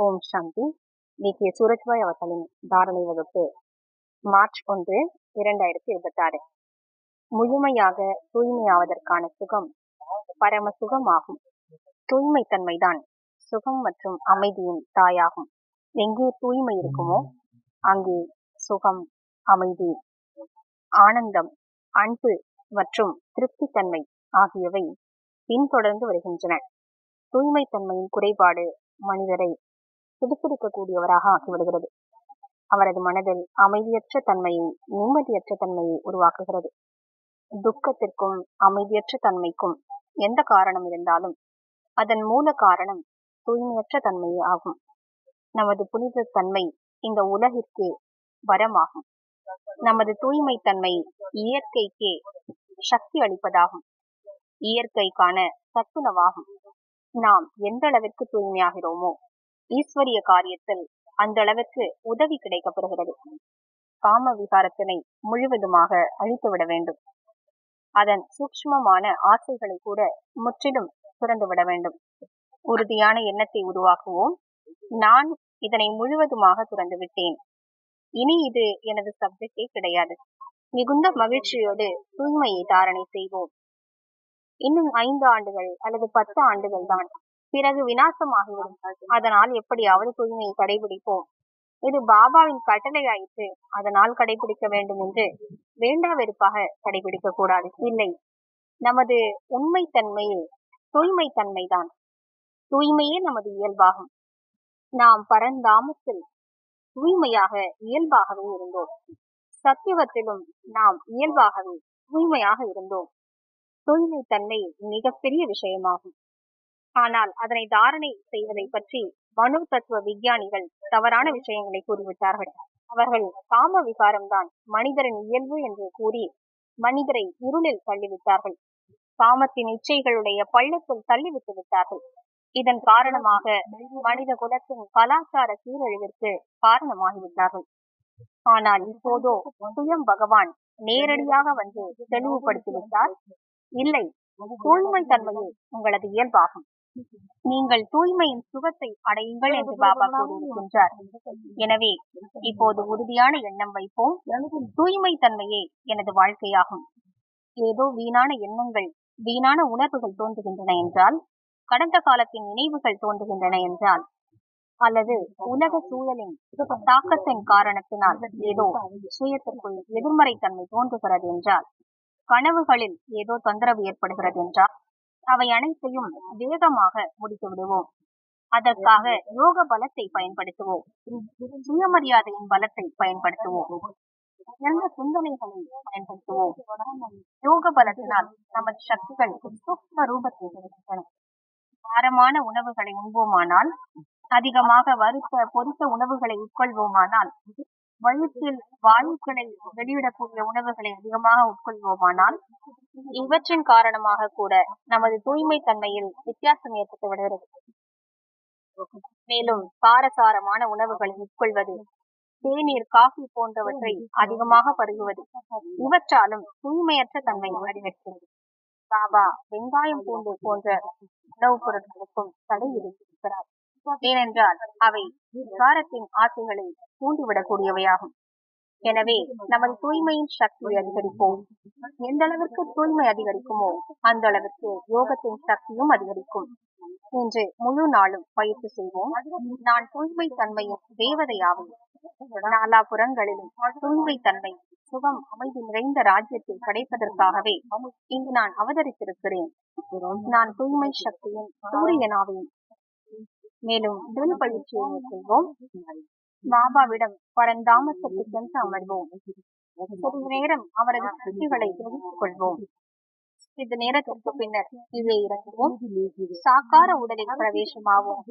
ஓம் சாந்தி. VK. Surajbhai அவர்களின் தாரணை வகுப்பு மார்ச் 1, 2026. முழுமையாக தூய்மையாவதற்கான சுகம் பரம சுகமாகும். தூய்மை தன்மைதான் சுகம் மற்றும் அமைதியின் தாயாகும். எங்கே தூய்மை இருக்குமோ அங்கே சுகம், அமைதி, ஆனந்தம், அன்பு மற்றும் திருப்தி தன்மை ஆகியவை பின்தொடர்ந்து வருகின்றன. தூய்மை தன்மையின் குறைபாடு மனிதரை பிடித்திருக்கக்கூடியவராக ஆக்கிவிடுகிறது. அவரது மனதில் அமைதியற்ற தன்மையை, நிம்மதியற்ற தன்மையை உருவாக்குகிறது. துக்கத்திற்கும் அமைதியற்ற தன்மைக்கும் எந்த காரணம் இருந்தாலும் அதன் மூல காரணம் தூய்மையற்ற தன்மையே ஆகும். நமது புனித தன்மை இந்த உலகிற்கு வரமாகும். நமது தூய்மை தன்மை இயற்கைக்கே சக்தி அளிப்பதாகும். இயற்கைக்கான சத்துணவாகும். நாம் எந்த அளவிற்கு தூய்மையாகிறோமோ ஈஸ்வரிய காரியத்தில் அந்த அளவிற்கு உதவி கிடைக்கப்படுகிறது. காம விகாரத்தினை முழுவதுமாக அழித்துவிட வேண்டும். அதன் சூக்ஷ்மமான ஆசைகளை கூட முற்றிலும் துறந்துவிட வேண்டும். உறுதியான எண்ணத்தை உருவாக்குவோம். நான் இதனை முழுவதுமாக துறந்து விட்டேன். இனி இது எனது சப்ஜெக்டே கிடையாது. மிகுந்த மகிழ்ச்சியோடு தூய்மையை தாரணை செய்வோம். இன்னும் 5 ஆண்டுகள் அல்லது 10 ஆண்டுகள் தான், பிறகு விநாசமாகிவிடும். அதனால் எப்படியாவது தூய்மையை கடைபிடிப்போம். இது பாபாவின் கட்டளையாயிற்று, அதனால் கடைபிடிக்க வேண்டும் என்று வேண்டா வெறுப்பாக கடைபிடிக்க கூடாது. இல்லை, நமது உண்மை தன்மையே தூய்மை தன்மைதான். தூய்மையே நமது இயல்பாகும். நாம் பரந்தாமத்தில் தூய்மையாக இயல்பாகவே இருந்தோம். சத்தியவத்திலும் நாம் இயல்பாகவே தூய்மையாக இருந்தோம். தூய்மை தன்மை மிகப்பெரிய விஷயமாகும். ஆனால் அதனை தாரணை செய்வதை பற்றி மனோ தத்துவ விஞ்ஞானிகள் தவறான விஷயங்களை கூறிவிட்டார்கள். அவர்கள் காம விகாரம்தான் மனிதரின் இயல்பு என்று கூறி மனிதரை இருளில் தள்ளிவிட்டார்கள். காமத்தின் இச்சைகளுடைய பள்ளத்தில் தள்ளிவிட்டு விட்டார்கள். இதன் காரணமாக மனித குலத்தின் கலாச்சார சீரழிவிற்கு காரணமாகிவிட்டார்கள். ஆனால் இப்போதோ சுயம் பகவான் நேரடியாக வந்து தெளிவுபடுத்திவிட்டார். இல்லை, தூய்மை தன்மையே உங்களது இயல்பாகும். நீங்கள் தூய்மையின் சுகத்தை அடையுங்கள் என்று பாபா கூறியிருக்கின்றார். எனவே இப்போது உறுதியான எண்ணம் வைப்போம். தூய்மை தன்மையே எனது வாழ்க்கையாகும். ஏதோ வீணான எண்ணங்கள், வீணான உணர்வுகள் தோன்றுகின்றன என்றால், கடந்த காலத்தின் நினைவுகள் தோன்றுகின்றன என்றால், அல்லது உலக சூழலின் தாக்கத்தின் காரணத்தினால் ஏதோ சுயத்திற்குள் எதிர்மறை தன்மை தோன்றுகிறது என்றால், கனவுகளில் ஏதோ தொந்தரவு ஏற்படுகிறது என்றால், அவை அனைத்தையும் வேகமாக முடித்து விடுவோம். அதற்காக யோக பலத்தை பயன்படுத்துவோம். சுயமரியாதையின் பலத்தை பயன்படுத்துவோம். உயர்ந்த சிந்தனைகளை பயன்படுத்துவோம். யோக பலத்தினால் நமது சக்திகள் சூக்ஷ்ம ரூபத்தில் இருக்கின்றன. பாரமான உணவுகளை உண்போமானால், அதிகமாக வறுத்த பொரித்த உணவுகளை உட்கொள்வோமானால், வயிற்றில் வாயுக்களை வெளியிடக்கூடிய உணவுகளை அதிகமாக உட்கொள்வோமானால், இவற்றின் காரணமாக கூட நமது தூய்மை தன்மையில் வித்தியாசம் ஏற்பட்டு விடுகிறது. மேலும் காரசாரமான உணவுகளை உட்கொள்வது, தேநீர், காஃபி போன்றவற்றை அதிகமாக பருகுவது, இவற்றாலும் தூய்மையற்ற தன்மை அதிகரிக்கிறது. பாபா வெங்காயம், பூண்டு போன்ற உணவுப் பொருட்களுக்கும் தடை விதித்திருக்கிறார். ஏனென்றால் அவை விகாரத்தின் ஆசைகளை தூண்டிவிடக்கூடியவையாகும். எனவே நமது தூய்மையின் சக்தியை அதிகரிப்போம். எந்த அளவிற்கு தூய்மை அதிகரிக்குமோ அந்த அளவிற்கு யோகத்தின் சக்தியும் அதிகரிக்கும் என்று முழு நாளும் பயிற்சி செய்வோம். நான் தூய்மை தன்மையின் தேவதையாகும். நாலாபுறங்களிலும் தூய்மை தன்மை, சுகம், அமைதி நிறைந்த ராஜ்யத்தை படைப்பதற்காகவே இங்கு நான் அவதரித்திருக்கிறேன். நான் தூய்மை சக்தியின் சூரியனாவேன். மேலும் ட்ரில் பயிற்சியை மேற்கொள்வோம். பாபாவிடம் பரந்தாமத்திற்கு சென்று அமர்வோம். சிறிது நேரம் அவரது சக்திகளை தெரிவித்துக் கொள்வோம். சிறிது நேரத்திற்கு பின்னர் கீழே இறங்குவோம். சாக்கார உடலில் பிரவேசமாவோம்.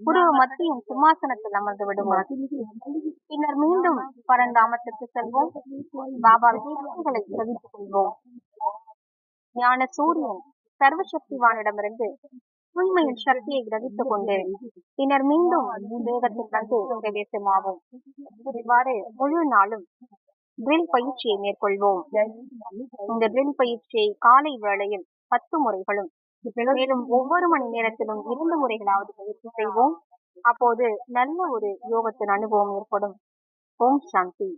குருவ மத்தியின் சிம்மாசனத்தில் அமர்ந்து விடுவோம். பின்னர் மீண்டும் பரந்தாமத்திற்கு செல்வோம். பாபாவின் சக்திகளை தெரிவித்துக் கொள்வோம். ஞான சூரியன் சர்வசக்திவானிடமிருந்து தூய்மையின் சக்தியை கிரகித்துக் கொண்டு பின்னர் மீண்டும் வேகத்தில் வந்து பிரவேசமாவோம். இவ்வாறு முழு நாளும் ட்ரில் பயிற்சியை மேற்கொள்வோம். இந்த ட்ரில் பயிற்சியை காலை வேளையில் 10 முறைகளும், மேலும் ஒவ்வொரு மணி நேரத்திலும் 2 முறைகளாவது பயிற்சி செய்வோம். அப்போது நல்ல ஒரு யோகத்தின் அனுபவம் ஏற்படும். ஓம் சாந்தி.